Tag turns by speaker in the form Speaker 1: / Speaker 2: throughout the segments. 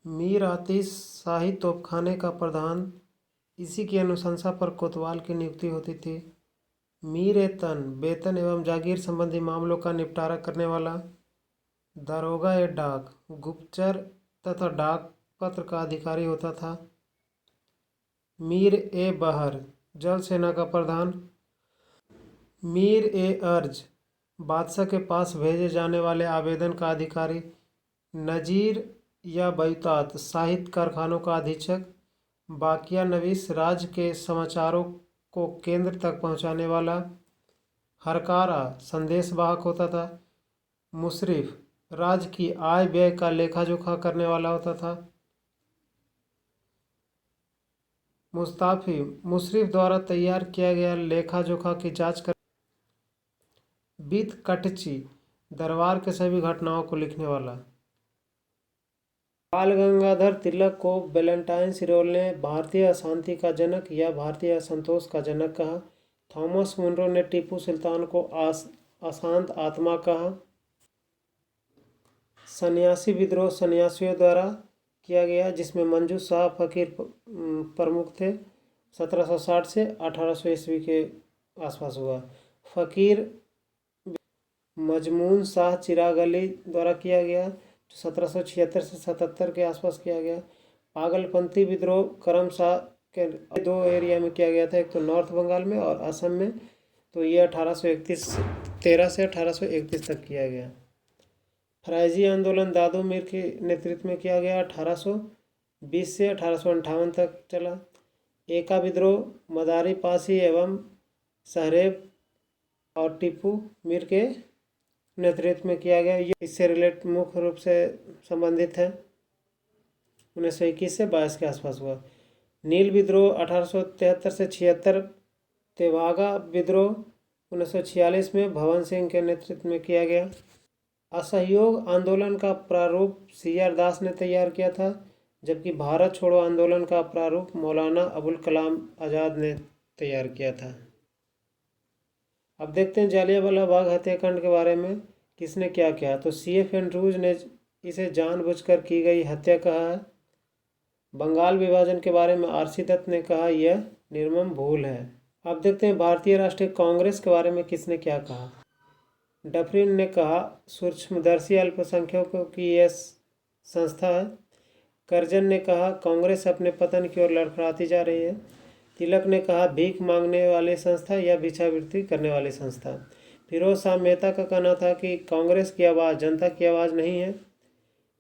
Speaker 1: मीर आतिश शाही तोपखाने का प्रधान, इसी की अनुशंसा पर कोतवाल की नियुक्ति होती थी। मीर ए तन वेतन एवं जागीर संबंधी मामलों का निपटारा करने वाला। दारोगा ए डाक गुप्तचर तथा डाक पत्र का अधिकारी होता था। मीर ए बहर जल सेना का प्रधान। मीर ए अर्ज बादशाह के पास भेजे जाने वाले आवेदन का अधिकारी। नजीर या बैतात साहित्य कारखानों का अधीक्षक। बाकिया नवीस राज्य के समाचारों को केंद्र तक पहुंचाने वाला। हरकारा संदेश वाहक होता था। मुशरिफ राज्य की आय व्यय का लेखा जोखा करने वाला होता था। मुस्ताफी मुशरिफ द्वारा तैयार किया गया लेखा जोखा की जांच कर। बीत कटची दरबार के सभी घटनाओं को लिखने वाला। बाल गंगाधर तिलक को वैलेंटाइन सिरोल ने भारतीय अशांति का जनक या भारतीय असंतोष का जनक कहा। थॉमस मुनरो ने टीपू सुल्तान को अशांत आत्मा कहा। सन्यासी विद्रोह सन्यासियों द्वारा किया गया, जिसमें मंजू शाह फकीर प्रमुख थे। 1760 से 1800 ईस्वी के आसपास हुआ। फकीर मजमून शाह चिराग अली द्वारा किया गया, जो 1776 से 77 के आसपास किया गया। पागलपंथी विद्रोह करम शाह के दो एरिया में किया गया था, एक तो नॉर्थ बंगाल में और असम में। तो ये 13 से 1831 तक किया गया। फराइजी आंदोलन दादू मीर के नेतृत्व में किया गया, 1820 से 1858 तक चला। एका विद्रोह मदारी पासी एवं सहरेब और टीपू मीर के नेतृत्व में किया गया। ये इससे मुख्य रूप से संबंधित है। 1921 से 22 के आसपास हुआ। नील विद्रोह 1873 से 76। तेभागा विद्रोह 1946 में भवन सिंह के नेतृत्व में किया गया। असहयोग आंदोलन का प्रारूप CR दास ने तैयार किया था, जबकि भारत छोड़ो आंदोलन का प्रारूप मौलाना अबुल कलाम आज़ाद ने तैयार किया था। अब देखते हैं जालियांवाला बाग हत्याकांड के बारे में किसने क्या किया। तो CF एंड्रूज ने इसे जानबूझकर की गई हत्या कहा है। बंगाल विभाजन के बारे में RC दत्त ने कहा यह निर्मम भूल है। अब देखते हैं भारतीय राष्ट्रीय कांग्रेस के बारे में किसने क्या कहा। डफरिन ने कहा सूक्ष्मदर्शी अल्पसंख्यकों की यह संस्था है। करजन ने कहा कांग्रेस अपने पतन की ओर लड़खड़ाती जा रही है। तिलक ने कहा भीख मांगने वाली संस्था या भिक्षावृत्ति करने वाली संस्था। फिरोज शाह मेहता का कहना था कि कांग्रेस की आवाज़ जनता की आवाज़ नहीं है।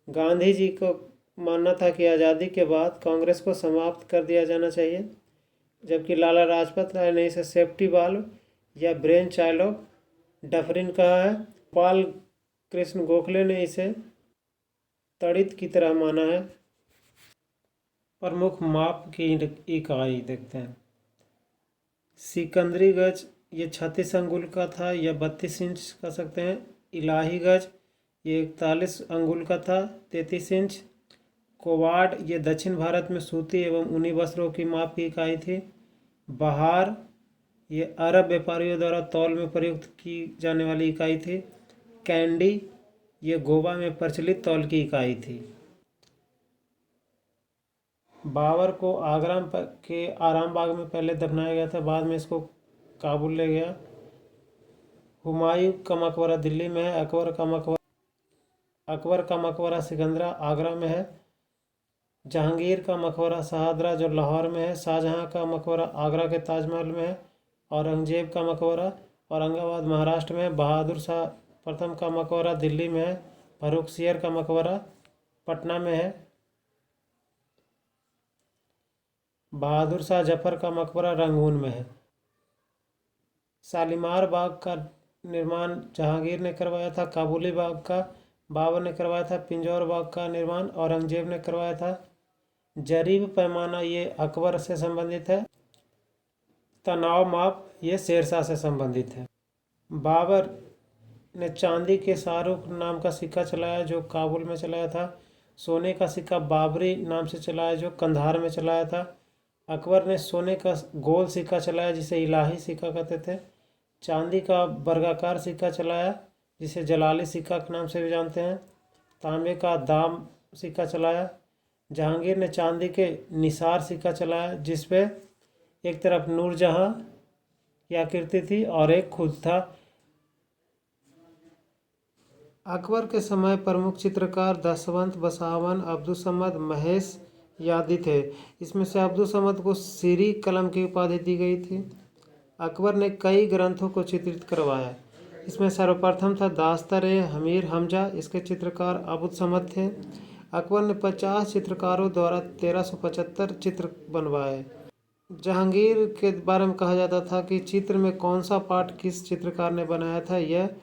Speaker 1: गांधी जी को मानना था कि आज़ादी के बाद कांग्रेस को समाप्त कर दिया जाना चाहिए, जबकि लाला लाजपत राय ने इसे सेफ्टी वाल्व या ब्रेन चाइल्ड ऑफ डफरिन कहा है। गोपाल कृष्ण गोखले ने इसे तड़ित की तरह माना है। प्रमुख माप की इकाई देखते हैं। सिकंदरी गज ये 36 अंगुल का था या 32 इंच कह सकते हैं। इलाही गज ये 41 अंगुल का था, 33 इंच। कोवाड ये दक्षिण भारत में सूती एवं ऊनी वस्त्रों की माप की इकाई थी। बहार ये अरब व्यापारियों द्वारा तौल में प्रयुक्त की जाने वाली इकाई थी। कैंडी ये गोवा में प्रचलित तौल की इकाई थी। बाबर को आगरा के आराम बाग में पहले दफनाया गया था, बाद में इसको काबुल ले गया। हुमायूं का मकबरा दिल्ली में है। अकबर का मकबरा सिकंदरा आगरा में है। जहांगीर का मकबरा शहादरा जो लाहौर में है। शाहजहां का मकबरा आगरा के ताजमहल में है। औरंगजेब का मकबरा औरंगाबाद महाराष्ट्र में है। बहादुर शाह प्रथम का मकबरा दिल्ली में है। फर्रुखसियर का मकबरा पटना में है। बहादुर शाह जफर का मकबरा रंगून में है। शालीमार बाग का निर्माण जहांगीर ने करवाया था। काबुली बाग का बाबर ने करवाया था। पिंजौर बाग का निर्माण औरंगजेब ने करवाया था। जरीब पैमाना ये अकबर से संबंधित है। तनाव माप ये शेरशाह से संबंधित है। बाबर ने चांदी के शाहरुख नाम का सिक्का चलाया जो काबुल में चलाया था। सोने का सिक्का बाबरी नाम से चलाया जो कंधार में चलाया था। अकबर ने सोने का गोल सिक्का चलाया जिसे इलाही सिक्का कहते थे। चांदी का वर्गाकार सिक्का चलाया जिसे जलाली सिक्का के नाम से भी जानते हैं। तांबे का दाम सिक्का चलाया जहांगीर ने चांदी के निसार सिक्का चलाया जिसपे एक तरफ नूरजहां की आकृति थी और एक खुद था। अकबर के समय प्रमुख चित्रकार दशवंत बसावन, अब्दुस्समद, महेश यादी थे। इसमें से अब्दुस्समद को सीरी कलम की उपाधि दी गई थी। अकबर ने कई ग्रंथों को चित्रित करवाया। इसमें सर्वप्रथम था दास्तर-ए हमीर हमजा, इसके चित्रकार अब्दुस्समद थे। अकबर ने 50 चित्रकारों द्वारा 1375 चित्र बनवाए। जहांगीर के बारे में कहा जाता था कि चित्र में कौन सा पार्ट किस चित्रकार ने बनाया था, यह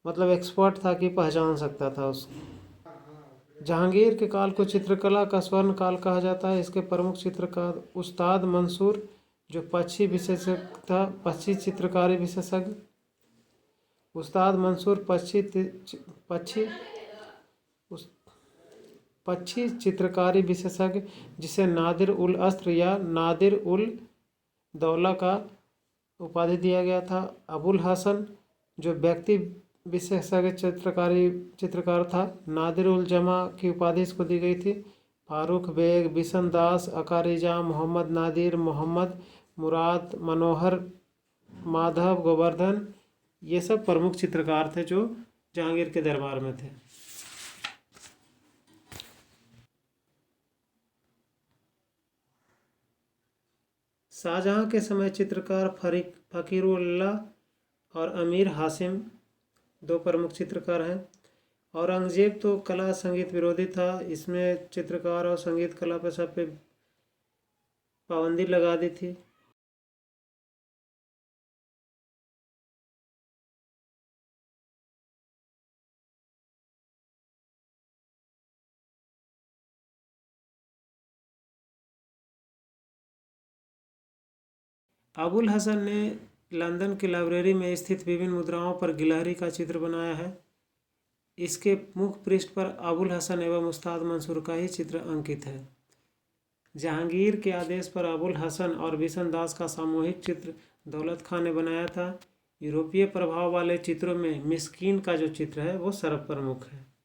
Speaker 1: मतलब एक्सपर्ट था कि पहचान सकता था उसको। जहांगीर के काल को चित्रकला का स्वर्ण काल कहा जाता है। इसके प्रमुख चित्रकार उस्ताद मंसूर जो पक्षी विशेषज्ञ था, पक्षी चित्रकारी विशेषज्ञ। उस्ताद मंसूर पक्षी चित्रकारी विशेषज्ञ जिसे नादिर उल अस्र या नादिर उल दौला का उपाधि दिया गया था। अबुल हसन जो व्यक्ति विशेषज्ञ चित्रकार था, नादिर उल जमा की उपाधि इसको दी गई थी। फारूक बेग, बिशन दास, अकारिजा, मोहम्मद नादिर, मोहम्मद मुराद, मनोहर, माधव, गोवर्धन, ये सब प्रमुख चित्रकार थे जो जहांगीर के दरबार में थे। शाहजहां के समय चित्रकार फकीरुल्लाह और अमीर हासिम दो प्रमुख चित्रकार हैं। औरंगजेब तो कला संगीत विरोधी था। इसमें चित्रकार और संगीत कला पर सब पे पाबंदी लगा दी थी। अबुल हसन ने लंदन की लाइब्रेरी में स्थित विभिन्न मुद्राओं पर गिलहरी का चित्र बनाया है। इसके मुख पृष्ठ पर अबुल हसन एवं उस्ताद मंसूर का ही चित्र अंकित है। जहांगीर के आदेश पर अबुल हसन और बिशन दास का सामूहिक चित्र दौलत खां ने बनाया था। यूरोपीय प्रभाव वाले चित्रों में मिस्कीन का जो चित्र है वो सर्वप्रमुख है।